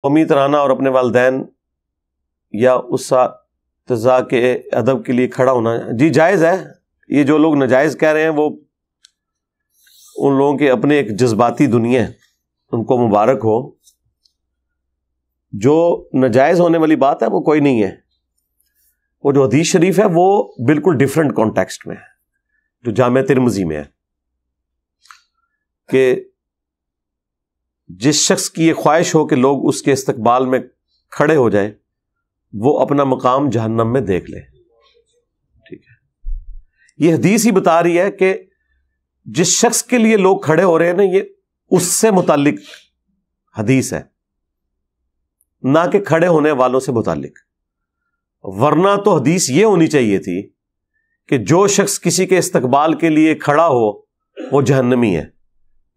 قومی ترانہ اور اپنے والدین یا اساتذہ کے ادب کے لیے کھڑا ہونا جی جائز ہے. یہ جو لوگ ناجائز کہہ رہے ہیں وہ ان لوگوں کے اپنے ایک جذباتی دنیا ہے, ان کو مبارک ہو. جو ناجائز ہونے والی بات ہے وہ کوئی نہیں ہے. وہ جو حدیث شریف ہے وہ بالکل ڈیفرنٹ کانٹیکسٹ میں ہے, جو جامع ترمذی میں ہے کہ جس شخص کی یہ خواہش ہو کہ لوگ اس کے استقبال میں کھڑے ہو جائیں وہ اپنا مقام جہنم میں دیکھ لے. ٹھیک ہے, یہ حدیث ہی بتا رہی ہے کہ جس شخص کے لیے لوگ کھڑے ہو رہے ہیں نا, یہ اس سے متعلق حدیث ہے, نہ کہ کھڑے ہونے والوں سے متعلق. ورنہ تو حدیث یہ ہونی چاہیے تھی کہ جو شخص کسی کے استقبال کے لیے کھڑا ہو وہ جہنمی ہے.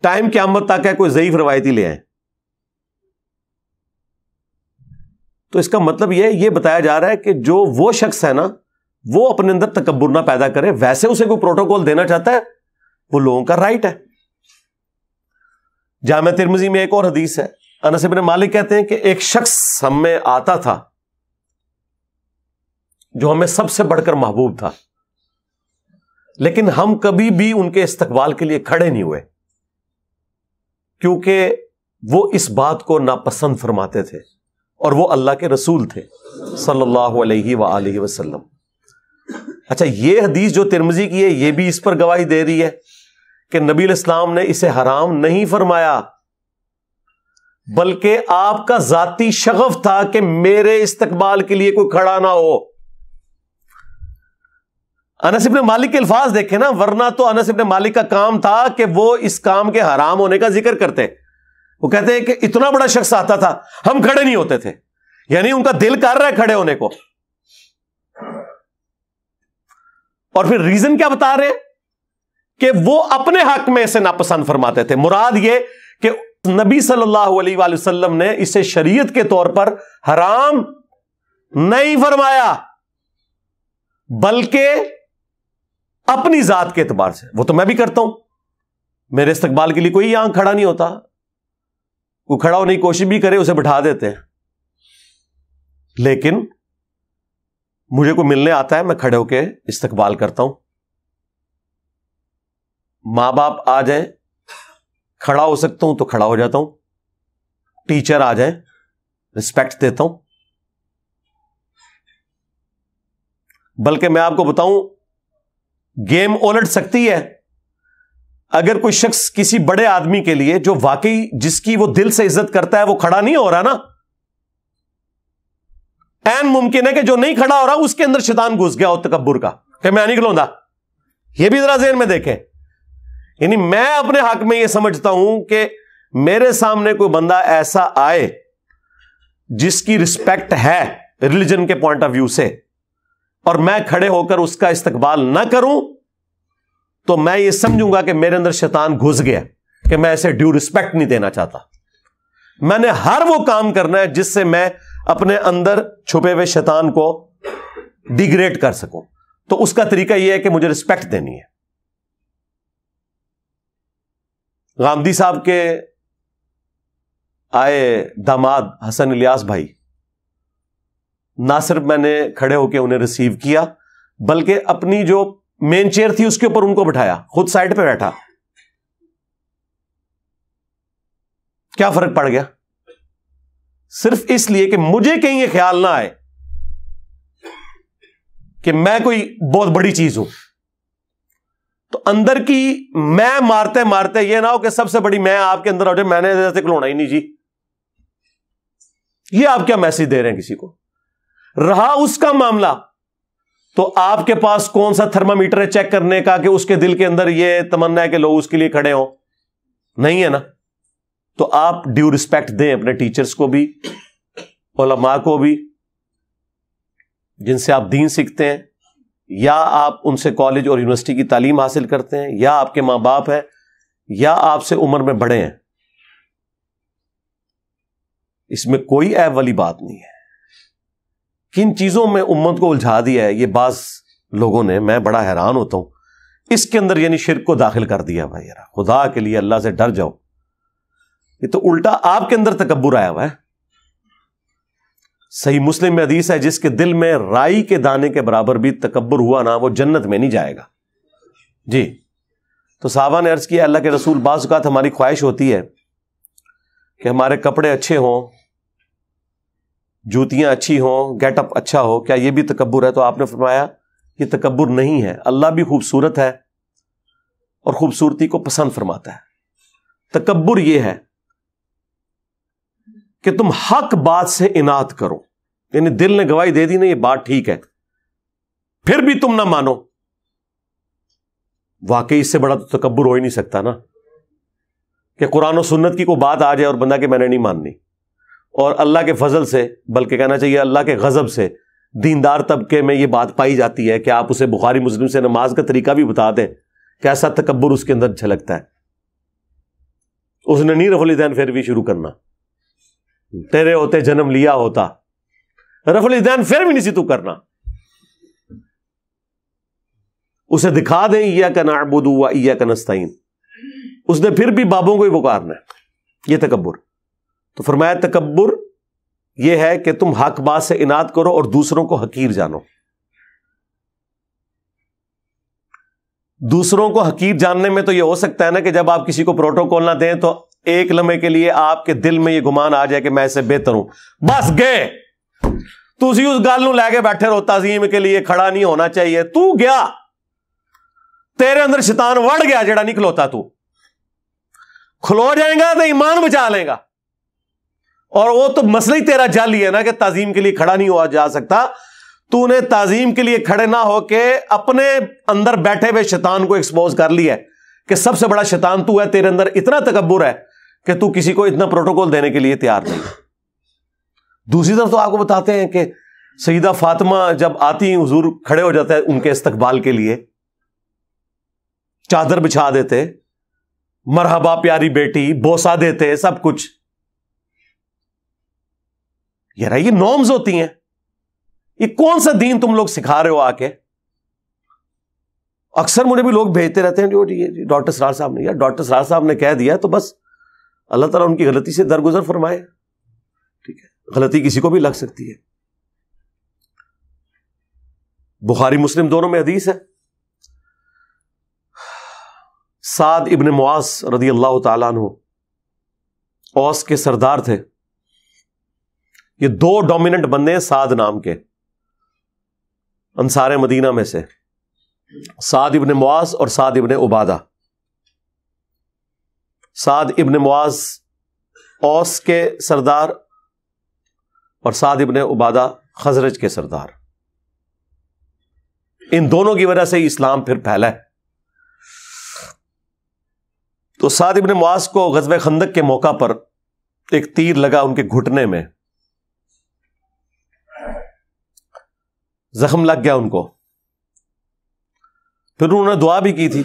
ٹائم قیامت تک ہے, کوئی ضعیف روایتی لے آئے. تو اس کا مطلب یہ بتایا جا رہا ہے کہ جو وہ شخص ہے نا وہ اپنے اندر تکبر نہ پیدا کرے. ویسے اسے کوئی پروٹوکول دینا چاہتا ہے وہ لوگوں کا رائٹ ہے. جامع ترمذی میں ایک اور حدیث ہے, انس بن مالک کہتے ہیں کہ ایک شخص ہم میں آتا تھا جو ہمیں سب سے بڑھ کر محبوب تھا, لیکن ہم کبھی بھی ان کے استقبال کے لیے کھڑے نہیں ہوئے کیونکہ وہ اس بات کو ناپسند فرماتے تھے, اور وہ اللہ کے رسول تھے صلی اللہ علیہ وآلہ وسلم. اچھا, یہ حدیث جو ترمذی کی ہے یہ بھی اس پر گواہی دے رہی ہے کہ نبی علیہ السلام نے اسے حرام نہیں فرمایا, بلکہ آپ کا ذاتی شغف تھا کہ میرے استقبال کے لیے کوئی کھڑا نہ ہو. انس بن مالک کے الفاظ دیکھیں نا, ورنہ تو انس بن مالک کا کام تھا کہ وہ اس کام کے حرام ہونے کا ذکر کرتے. وہ کہتے ہیں کہ اتنا بڑا شخص آتا تھا ہم کھڑے نہیں ہوتے تھے, یعنی ان کا دل کر رہا ہے کھڑے ہونے کو. اور پھر ریزن کیا بتا رہے ہیں کہ وہ اپنے حق میں اسے ناپسند فرماتے تھے. مراد یہ کہ نبی صلی اللہ علیہ وآلہ وسلم نے اسے شریعت کے طور پر حرام نہیں فرمایا, بلکہ اپنی ذات کے اعتبار سے. وہ تو میں بھی کرتا ہوں, میرے استقبال کے لیے کوئی یہاں کھڑا نہیں ہوتا, کوئی کھڑا ہونے کی کوشش بھی کرے اسے بٹھا دیتے ہیں. لیکن مجھے کوئی ملنے آتا ہے میں کھڑے ہو کے استقبال کرتا ہوں. ماں باپ آ جائیں کھڑا ہو سکتا ہوں تو کھڑا ہو جاتا ہوں. ٹیچر آ جائیں رسپیکٹ دیتا ہوں. بلکہ میں آپ کو بتاؤں گیم الٹ سکتی ہے اگر کوئی شخص کسی بڑے آدمی کے لیے جو واقعی جس کی وہ دل سے عزت کرتا ہے وہ کھڑا نہیں ہو رہا نا, این ممکن ہے کہ جو نہیں کھڑا ہو رہا اس کے اندر شیطان گھس گیا ہو تکبر کا کہ میں نہیں کھلوندا. یہ بھی ذرا ذہن میں دیکھیں. یعنی میں اپنے حق میں یہ سمجھتا ہوں کہ میرے سامنے کوئی بندہ ایسا آئے جس کی رسپیکٹ ہے ریلیجن کے پوائنٹ آف ویو سے, اور میں کھڑے ہو کر اس کا استقبال نہ کروں تو میں یہ سمجھوں گا کہ میرے اندر شیطان گھس گیا کہ میں اسے ڈیو رسپیکٹ نہیں دینا چاہتا. میں نے ہر وہ کام کرنا ہے جس سے میں اپنے اندر چھپے ہوئے شیطان کو ڈیگریڈ کر سکوں. تو اس کا طریقہ یہ ہے کہ مجھے رسپیکٹ دینی ہے. غامدی صاحب کے آئے داماد حسن الیاس بھائی, نہ صرف میں نے کھڑے ہو کے انہیں ریسیو کیا بلکہ اپنی جو مین چیئر تھی اس کے اوپر ان کو بٹھایا, خود سائڈ پہ بیٹھا. کیا فرق پڑ گیا؟ صرف اس لیے کہ مجھے کہیں یہ خیال نہ آئے کہ میں کوئی بہت بڑی چیز ہوں. تو اندر کی میں مارتے مارتے یہ نہ ہو کہ سب سے بڑی میں آپ کے اندر ہو جائے, میں نے ایسے کھلونا ہی نہیں جی. یہ آپ کیا میسج دے رہے ہیں کسی کو؟ رہا اس کا معاملہ تو آپ کے پاس کون سا تھرمامیٹر ہے چیک کرنے کا کہ اس کے دل کے اندر یہ تمنا ہے کہ لوگ اس کے لیے کھڑے ہوں؟ نہیں ہے نا. تو آپ ڈیو رسپیکٹ دیں اپنے ٹیچرز کو بھی, علماء کو بھی, جن سے آپ دین سیکھتے ہیں, یا آپ ان سے کالج اور یونیورسٹی کی تعلیم حاصل کرتے ہیں, یا آپ کے ماں باپ ہیں, یا آپ سے عمر میں بڑے ہیں. اس میں کوئی عیب والی بات نہیں ہے. کن چیزوں میں امت کو الجھا دیا ہے یہ بعض لوگوں نے, میں بڑا حیران ہوتا ہوں. اس کے اندر یعنی شرک کو داخل کر دیا. بھائی یار خدا کے لیے اللہ سے ڈر جاؤ. یہ تو الٹا آپ کے اندر تکبر آیا ہوا ہے. صحیح مسلم میں حدیث ہے جس کے دل میں رائی کے دانے کے برابر بھی تکبر ہوا نا وہ جنت میں نہیں جائے گا. جی تو صحابہ نے عرض کیا اللہ کے رسول بعض اوقات ہماری خواہش ہوتی ہے کہ ہمارے کپڑے اچھے ہوں, جوتیاں اچھی ہوں, گیٹ اپ اچھا ہو, کیا یہ بھی تکبر ہے؟ تو آپ نے فرمایا یہ تکبر نہیں ہے, اللہ بھی خوبصورت ہے اور خوبصورتی کو پسند فرماتا ہے. تکبر یہ ہے کہ تم حق بات سے اناد کرو, یعنی دل نے گواہی دے دی نا یہ بات ٹھیک ہے, پھر بھی تم نہ مانو. واقعی اس سے بڑا تو تکبر ہو ہی نہیں سکتا نا کہ قرآن و سنت کی کوئی بات آ جائے اور بندہ کہ میں نے نہیں ماننی, اور اللہ کے فضل سے, بلکہ کہنا چاہیے اللہ کے غضب سے دیندار طبقے میں یہ بات پائی جاتی ہے کہ آپ اسے بخاری مسلم سے نماز کا طریقہ بھی بتا دیں, کیسا تکبر اس کے اندر جھلکتا ہے. اس نے نہیں رفع الیدین پھر بھی شروع کرنا, تیرے ہوتے جنم لیا ہوتا, رفع الیدین پھر بھی نہیں سی تو کرنا. اسے دکھا دیں ایاک نعبد و ایاک نستعین, اس نے پھر بھی بابوں کو ہی پکارنا ہے. یہ تکبر. تو فرمایا تکبر یہ ہے کہ تم حق بات سے اناد کرو اور دوسروں کو حقیر جانو. دوسروں کو حقیر جاننے میں تو یہ ہو سکتا ہے نا کہ جب آپ کسی کو پروٹوکول نہ دیں تو ایک لمحے کے لیے آپ کے دل میں یہ گمان آ جائے کہ میں اس سے بہتر ہوں, بس گئے تو اسی اس گل نو لے کے بیٹھے رہو, تعظیم کے لیے کھڑا نہیں ہونا چاہیے. تو گیا, تیرے اندر شیطان وڑ گیا جڑا نہیں کھلوتا, تو کھلو جائے گا تو ایمان بچا لے گا. اور وہ تو مسئلہ ہی تیرا جعلی ہے نا کہ تعظیم کے لیے کھڑا نہیں ہوا جا سکتا. تو نے تعظیم کے لیے کھڑے نہ ہو کے اپنے اندر بیٹھے ہوئے شیطان کو ایکسپوز کر لیا ہے کہ سب سے بڑا شیطان تو ہے, تیرے اندر اتنا تکبر ہے کہ تو کسی کو اتنا پروٹوکول دینے کے لیے تیار نہیں. دوسری طرف تو آپ کو بتاتے ہیں کہ سیدہ فاطمہ جب آتی حضور کھڑے ہو جاتے ہیں ان کے استقبال کے لیے, چادر بچھا دیتے, مرحبا پیاری بیٹی, بوسا دیتے, سب کچھ. یار یہ نارمز ہوتی ہیں. یہ کون سا دین تم لوگ سکھا رہے ہو آ کے؟ اکثر مجھے بھی لوگ بھیجتے رہتے ہیں جو ڈاکٹر سرار صاحب نے, یار ڈاکٹر سرار صاحب نے کہہ دیا تو بس اللہ تعالیٰ ان کی غلطی سے درگزر فرمائے. ٹھیک ہے, غلطی کسی کو بھی لگ سکتی ہے. بخاری مسلم دونوں میں حدیث ہے, سعد ابن معاذ رضی اللہ تعالیٰ عنہ اوس کے سردار تھے. یہ دو ڈومیننٹ بندے ہیں سعد نام کے, انصار مدینہ میں سے, سعد ابن معاذ اور سعد ابن عبادہ. سعد ابن معاذ اوس کے سردار اور سعد ابن عبادہ خزرج کے سردار. ان دونوں کی وجہ سے ہی اسلام پھر پھیلا ہے. تو سعد ابن معاذ کو غزوہ خندق کے موقع پر ایک تیر لگا ان کے گھٹنے میں, زخم لگ گیا ان کو. پھر انہوں نے دعا بھی کی تھی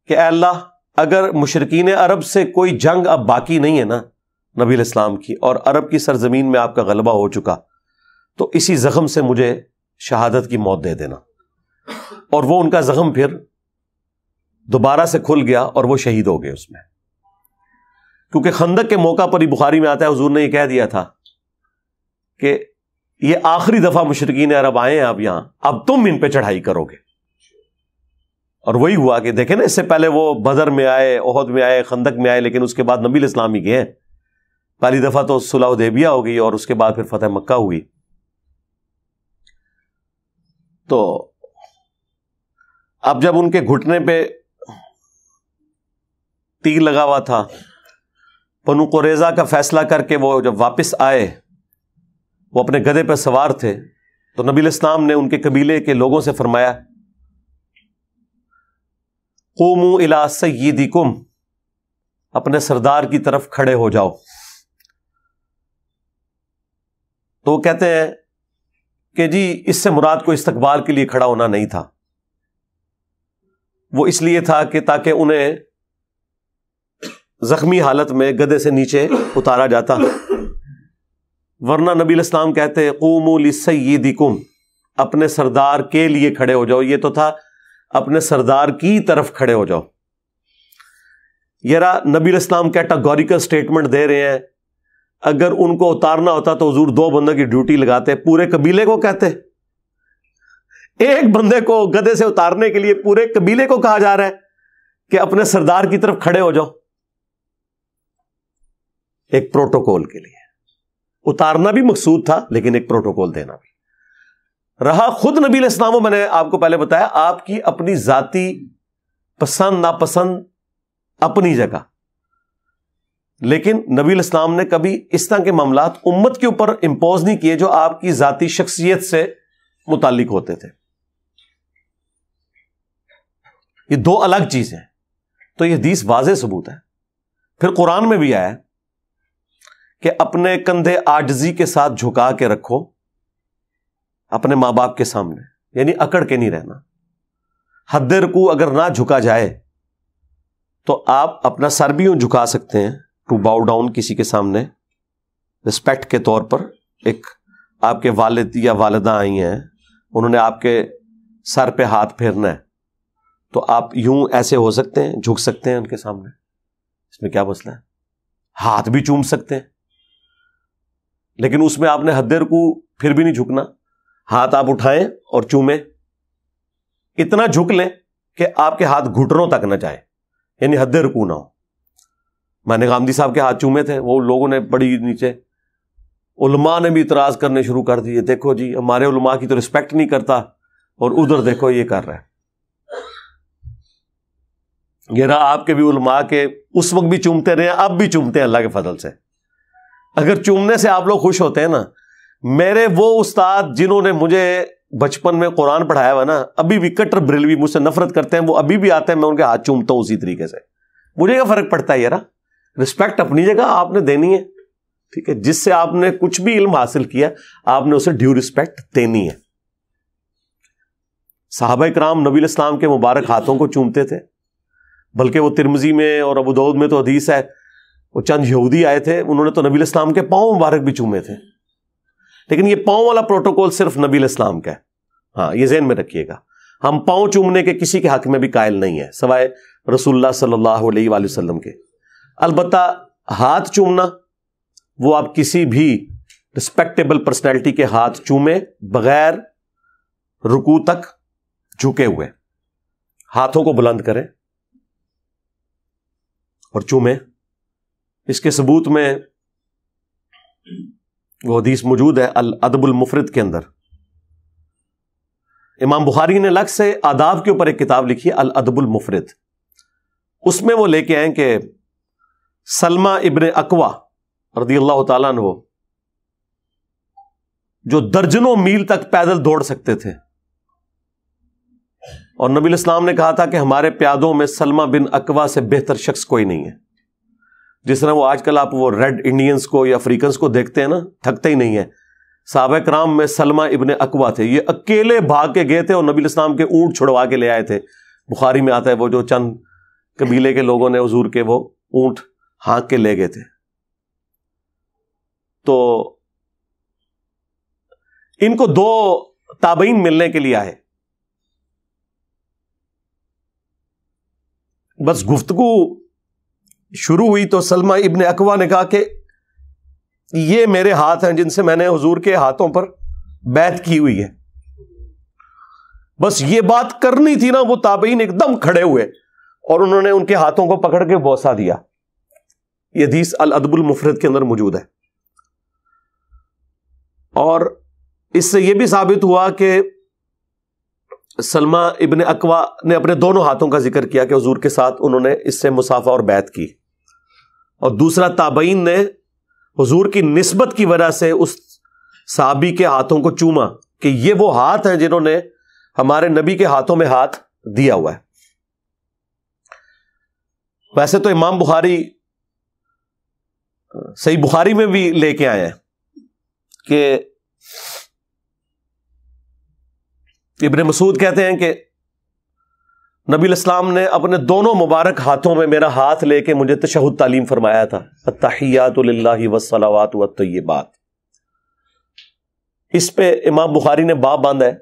کہ اے اللہ اگر مشرکین عرب سے کوئی جنگ اب باقی نہیں ہے نا نبی علیہ السلام کی, اور عرب کی سرزمین میں آپ کا غلبہ ہو چکا, تو اسی زخم سے مجھے شہادت کی موت دے دینا. اور وہ ان کا زخم پھر دوبارہ سے کھل گیا اور وہ شہید ہو گئے اس میں. کیونکہ خندق کے موقع پر ہی بخاری میں آتا ہے حضور نے یہ کہہ دیا تھا کہ یہ آخری دفعہ مشرکین عرب آئے ہیں اب یہاں, اب تم ان پہ چڑھائی کرو گے. اور وہی ہوا کہ دیکھیں نا, اس سے پہلے وہ بدر میں آئے, احد میں آئے, خندق میں آئے, لیکن اس کے بعد نبی علیہ السلام ہی گئے. پہلی دفعہ تو صلح حدیبیہ ہو گئی اور اس کے بعد پھر فتح مکہ ہوئی. تو اب جب ان کے گھٹنے پہ تیر لگا ہوا تھا, بنو قریظہ کا فیصلہ کر کے وہ جب واپس آئے, وہ اپنے گدھے پہ سوار تھے, تو نبی علیہ السلام نے ان کے قبیلے کے لوگوں سے فرمایا قوموا الی سیدکم, اپنے سردار کی طرف کھڑے ہو جاؤ. تو وہ کہتے ہیں کہ جی اس سے مراد کو استقبال کے لیے کھڑا ہونا نہیں تھا, وہ اس لیے تھا کہ تاکہ انہیں زخمی حالت میں گدھے سے نیچے اتارا جاتا, ورنہ نبی علیہ السلام کہتے قوموا لسیدکم, اپنے سردار کے لیے کھڑے ہو جاؤ. یہ تو تھا اپنے سردار کی طرف کھڑے ہو جاؤ. یہ نبی علیہ السلام کیٹاگوریکل سٹیٹمنٹ دے رہے ہیں اگر ان کو اتارنا ہوتا تو حضور 2 بندوں کی ڈیوٹی لگاتے, پورے قبیلے کو کہتے. ایک بندے کو گدھے سے اتارنے کے لیے پورے قبیلے کو کہا جا رہا ہے کہ اپنے سردار کی طرف کھڑے ہو جاؤ. ایک پروٹوکول کے لیے اتارنا بھی مقصود تھا, لیکن ایک پروٹوکول دینا بھی رہا. خود نبی علیہ السلام, میں نے آپ کو پہلے بتایا, آپ کی اپنی ذاتی پسند ناپسند اپنی جگہ, لیکن نبی علیہ السلام نے کبھی اس طرح کے معاملات امت کے اوپر امپوز نہیں کیے جو آپ کی ذاتی شخصیت سے متعلق ہوتے تھے. یہ 2 الگ چیزیں. تو یہ حدیث واضح ثبوت ہے. پھر قرآن میں بھی آیا کہ اپنے کندھے عاجزی کے ساتھ جھکا کے رکھو اپنے ماں باپ کے سامنے, یعنی اکڑ کے نہیں رہنا. حد رکوع اگر نہ جھکا جائے تو آپ اپنا سر بھی یوں جھکا سکتے ہیں, ٹو باؤ ڈاؤن کسی کے سامنے رسپیکٹ کے طور پر. ایک آپ کے والد یا والدہ آئی ہیں, انہوں نے آپ کے سر پہ ہاتھ پھیرنا ہے, تو آپ یوں ایسے ہو سکتے ہیں, جھک سکتے ہیں ان کے سامنے. اس میں کیا مسئلہ ہے؟ ہاتھ بھی چوم سکتے ہیں, لیکن اس میں آپ نے حد رکوع پھر بھی نہیں جھکنا. ہاتھ آپ اٹھائیں اور چومیں, اتنا جھک لیں کہ آپ کے ہاتھ گھٹنوں تک نہ جائیں, یعنی حد رکوع نہ ہو. میں نے غامدی صاحب کے ہاتھ چومے تھے, وہ لوگوں نے بڑی نیچے, علماء نے بھی اعتراض کرنے شروع کر دیے, دیکھو جی ہمارے علماء کی تو رسپیکٹ نہیں کرتا, اور ادھر دیکھو یہ کر رہا ہے. یہ رہا آپ کے بھی علماء کے اس وقت بھی چومتے رہے, اب بھی چومتے ہیں اللہ کے فضل سے. اگر چومنے سے آپ لوگ خوش ہوتے ہیں نا, میرے وہ استاد جنہوں نے مجھے بچپن میں قرآن پڑھایا ہوا نا, ابھی بھی کٹر بریلوی, مجھ سے نفرت کرتے ہیں, وہ ابھی بھی آتے ہیں, میں ان کے ہاتھ چومتا ہوں اسی طریقے سے. مجھے کیا فرق پڑتا ہے یار, رسپیکٹ اپنی جگہ آپ نے دینی ہے, ٹھیک ہے. جس سے آپ نے کچھ بھی علم حاصل کیا آپ نے اسے ڈیو رسپیکٹ دینی ہے. صحابہ کرام نبی علیہ السلام کے مبارک ہاتھوں کو چومتے تھے, بلکہ وہ ترمذی میں اور ابو داؤد میں تو حدیث ہے, وہ چند یہودی آئے تھے, انہوں نے تو نبی علیہ السلام کے پاؤں مبارک بھی چومے تھے. لیکن یہ پاؤں والا پروٹوکول صرف نبی علیہ السلام کا ہے. ہاں, یہ ذہن میں رکھیے گا, ہم پاؤں چومنے کے کسی کے حق میں بھی قائل نہیں ہے سوائے رسول اللہ صلی اللہ علیہ وآلہ وسلم کے. البتہ ہاتھ چومنا, وہ آپ کسی بھی رسپیکٹیبل پرسنالٹی کے ہاتھ چومیں بغیر رکوع تک جھکے ہوئے, ہاتھوں کو بلند کریں اور چومیں. اس کے ثبوت میں وہ حدیث موجود ہے الادب المفرد کے اندر. امام بخاری نے الگ سے آداب کے اوپر ایک کتاب لکھی ہے الادب المفرد. اس میں وہ لے کے آئے کہ سلمہ ابن اکوا رضی اللہ تعالیٰ عنہ, جو درجنوں میل تک پیدل دوڑ سکتے تھے, اور نبی علیہ السلام نے کہا تھا کہ ہمارے پیادوں میں سلمہ بن اکوا سے بہتر شخص کوئی نہیں ہے. جس طرح وہ آج کل آپ وہ ریڈ انڈینز کو یا افریقنز کو دیکھتے ہیں نا, تھکتے ہی نہیں ہیں. صحابہ کرام میں سلمہ ابن اکوا تھے, یہ اکیلے بھاگ کے گئے تھے اور نبی علیہ السلام کے اونٹ چھڑوا کے لے آئے تھے. بخاری میں آتا ہے وہ جو چند قبیلے کے لوگوں نے حضور کے وہ اونٹ ہانک کے لے گئے تھے. تو ان کو 2 تابعین ملنے کے لیے آئے. بس گفتگو شروع ہوئی تو سلمہ ابن اکوا نے کہا کہ یہ میرے ہاتھ ہیں جن سے میں نے حضور کے ہاتھوں پر بیعت کی ہوئی ہے. بس یہ بات کرنی تھی نا, وہ تابعین ایک دم کھڑے ہوئے اور انہوں نے ان کے ہاتھوں کو پکڑ کے بوسہ دیا. یہ حدیث الادب المفرد کے اندر موجود ہے. اور اس سے یہ بھی ثابت ہوا کہ سلمہ ابن اکوا نے اپنے دونوں ہاتھوں کا ذکر کیا کہ حضور کے ساتھ انہوں نے اس سے مصافحہ اور بیعت کی, اور دوسرا تابعین نے حضور کی نسبت کی وجہ سے اس صحابی کے ہاتھوں کو چوما کہ یہ وہ ہاتھ ہیں جنہوں نے ہمارے نبی کے ہاتھوں میں ہاتھ دیا ہوا ہے. ویسے تو امام بخاری صحیح بخاری میں بھی لے کے آئے ہیں کہ ابن مسعود کہتے ہیں کہ نبی علیہ السلام نے اپنے دونوں مبارک ہاتھوں میں میرا ہاتھ لے کے مجھے تشہد تعلیم فرمایا تھا, التحیات للہ والصلوات والطیبات. اس پہ امام بخاری نے باب باندھا ہے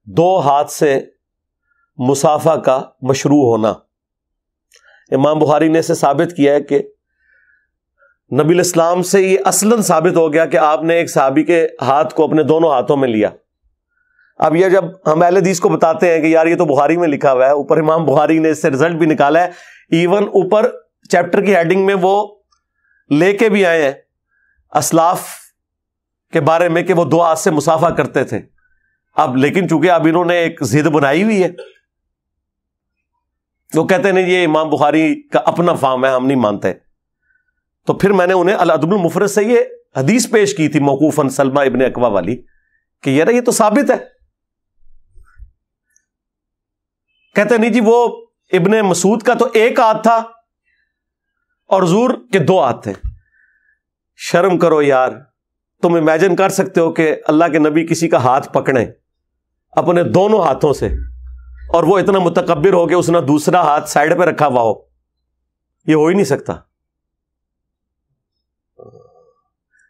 2 ہاتھ سے مصافحہ کا مشروع ہونا. امام بخاری نے اسے ثابت کیا ہے کہ نبی الاسلام سے یہ اصلاً ثابت ہو گیا کہ آپ نے ایک صحابی کے ہاتھ کو اپنے دونوں ہاتھوں میں لیا. اب یہ جب ہم اہل حدیث کو بتاتے ہیں کہ یار یہ تو بخاری میں لکھا ہوا ہے، اوپر امام بخاری نے اس سے رزلٹ بھی نکالا ہے، ایون اوپر چیپٹر کی ہیڈنگ میں وہ لے کے بھی آئے ہیں اسلاف کے بارے میں کہ وہ 2 ہاتھ سے مصافحہ کرتے تھے. اب لیکن چونکہ اب انہوں نے ایک ضد بنائی ہوئی ہے، وہ کہتے ہیں یہ امام بخاری کا اپنا فہم ہے، ہم نہیں مانتے. تو پھر میں نے انہیں الادب المفرد سے یہ حدیث پیش کی تھی موقوفاً سلمہ ابن اکوا والی کہ یار یہ تو ثابت ہے. کہتے نہیں جی وہ ابن مسعود کا تو 1 ہاتھ تھا اور حضور کے 2 ہاتھ تھے. شرم کرو یار، تم امیجن کر سکتے ہو کہ اللہ کے نبی کسی کا ہاتھ پکڑیں اپنے دونوں ہاتھوں سے اور وہ اتنا متکبر ہو کہ اس نے دوسرا ہاتھ سائڈ پہ رکھا ہوا ہو؟ یہ ہو ہی نہیں سکتا.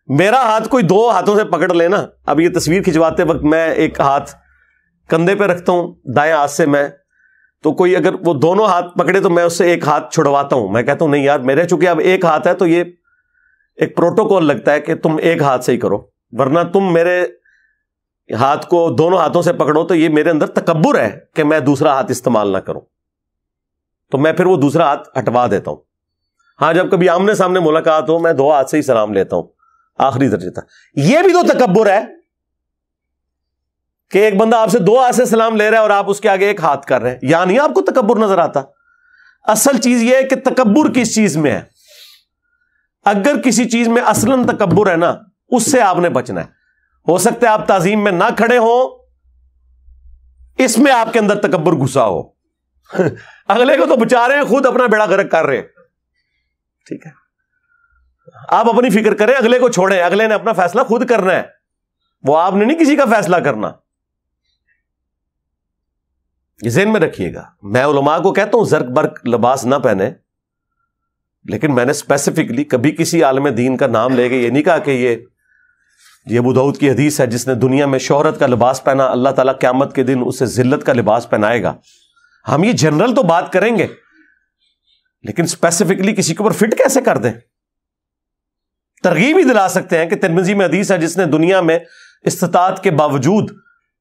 میرا ہاتھ کوئی 2 ہاتھوں سے پکڑ لینا. اب یہ تصویر کھنچواتے وقت میں ایک ہاتھ کندھے پہ رکھتا ہوں دائیں ہاتھ سے، میں تو کوئی اگر وہ دونوں ہاتھ پکڑے تو میں اس سے ایک ہاتھ چھڑواتا ہوں. میں کہتا ہوں نہیں یار میرے چونکہ اب 1 ہاتھ ہے تو یہ ایک پروٹوکول لگتا ہے کہ تم 1 ہاتھ سے ہی کرو، ورنہ تم میرے ہاتھ کو دونوں ہاتھوں سے پکڑو تو یہ میرے اندر تکبر ہے کہ میں دوسرا ہاتھ استعمال نہ کروں. تو میں پھر وہ دوسرا ہاتھ ہٹوا دیتا ہوں. ہاں جب کبھی آمنے سامنے ملاقات ہو میں 2 ہاتھ سے ہی سلام لیتا ہوں آخری درجے تک. یہ بھی تو تکبر ہے کہ ایک بندہ آپ سے 2 ہاتھ سے سلام لے رہا ہے اور آپ اس کے آگے 1 ہاتھ کر رہے ہیں. یا نہیں آپ کو تکبر نظر آتا؟ اصل چیز یہ ہے کہ تکبر کس چیز میں ہے. اگر کسی چیز میں اصلاً تکبر ہے نا، اس سے آپ نے بچنا ہے. ہو سکتا ہے آپ تعظیم میں نہ کھڑے ہوں، اس میں آپ کے اندر تکبر گھسا ہو. اگلے کو تو بچا رہے ہیں، خود اپنا بیڑا غرق کر رہے ہیں. ٹھیک ہے، آپ اپنی فکر کریں، اگلے کو چھوڑیں. اگلے نے اپنا فیصلہ خود کرنا ہے، وہ آپ نے نہیں کسی کا فیصلہ کرنا. یہ ذہن میں رکھیے گا. میں علماء کو کہتا ہوں زرق برق لباس نہ پہنے، لیکن میں نے اسپیسیفکلی کبھی کسی عالم دین کا نام لے کے یہ نہیں کہا کہ یہ ابو داؤد کی حدیث ہے جس نے دنیا میں شہرت کا لباس پہنا اللہ تعالیٰ قیامت کے دن اسے ذلت کا لباس پہنائے گا. ہم یہ جنرل تو بات کریں گے لیکن اسپیسیفکلی کسی کے اوپر فٹ کیسے کر دیں؟ ترغیب ہی دلا سکتے ہیں کہ ترمذی میں حدیث ہے جس نے دنیا میں استطاعت کے باوجود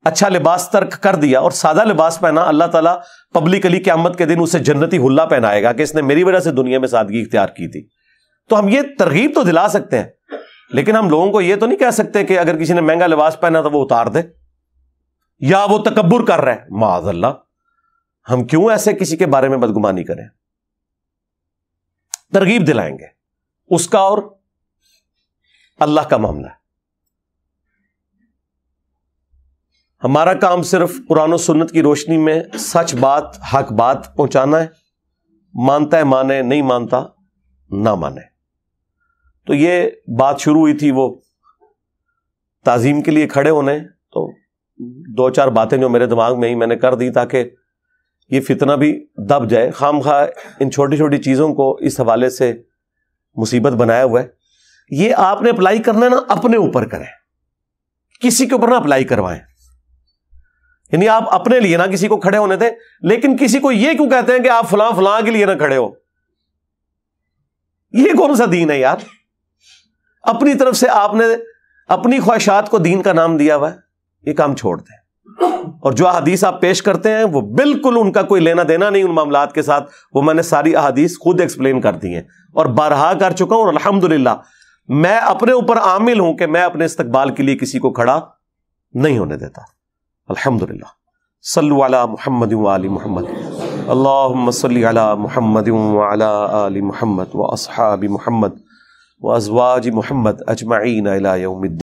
اچھا لباس ترک کر دیا اور سادہ لباس پہنا، اللہ تعالیٰ پبلکلی قیامت کے دن اسے جنتی حلہ پہنائے گا کہ اس نے میری وجہ سے دنیا میں سادگی اختیار کی تھی. تو ہم یہ ترغیب تو دلا سکتے ہیں، لیکن ہم لوگوں کو یہ تو نہیں کہہ سکتے کہ اگر کسی نے مہنگا لباس پہنا تو وہ اتار دے یا وہ تکبر کر رہا ہے. معاذ اللہ، ہم کیوں ایسے کسی کے بارے میں بدگمانی کریں؟ ترغیب دلائیں گے، اس کا اور اللہ کا معاملہ ہے. ہمارا کام صرف قرآن و سنت کی روشنی میں سچ بات، حق بات پہنچانا ہے. مانتا ہے مانے، نہیں مانتا نہ مانے. تو یہ بات شروع ہوئی تھی وہ تعظیم کے لیے کھڑے ہونے، تو 2-4 باتیں جو میرے دماغ میں ہی میں نے کر دی تاکہ یہ فتنہ بھی دب جائے. خام خواہ ان چھوٹی چھوٹی چیزوں کو اس حوالے سے مصیبت بنایا ہوا ہے. یہ آپ نے اپلائی کرنا ہے نا، اپنے اوپر کریں، کسی کے اوپر نہ اپلائی کروائیں. یعنی آپ اپنے لیے نہ کسی کو کھڑے ہونے دیں، لیکن کسی کو یہ کیوں کہتے ہیں کہ آپ فلاں فلاں کے لیے نہ کھڑے ہو؟ یہ کون سا دین ہے یار؟ اپنی طرف سے آپ نے اپنی خواہشات کو دین کا نام دیا ہوا ہے. یہ کام چھوڑ دیں. اور جو احادیث آپ پیش کرتے ہیں وہ بالکل ان کا کوئی لینا دینا نہیں ان معاملات کے ساتھ. وہ میں نے ساری احادیث خود ایکسپلین کر دی ہیں اور بارہا کر چکا ہوں، اور الحمدللہ میں اپنے اوپر عامل ہوں کہ میں اپنے استقبال کے لیے کسی کو کھڑا نہیں ہونے دیتا. الحمدللہ. صلوا علی محمد وآل محمد. اللہم صلی علی محمد وعلی آل محمد واصحاب محمد وازواج محمد اجمعین الی یوم الدین.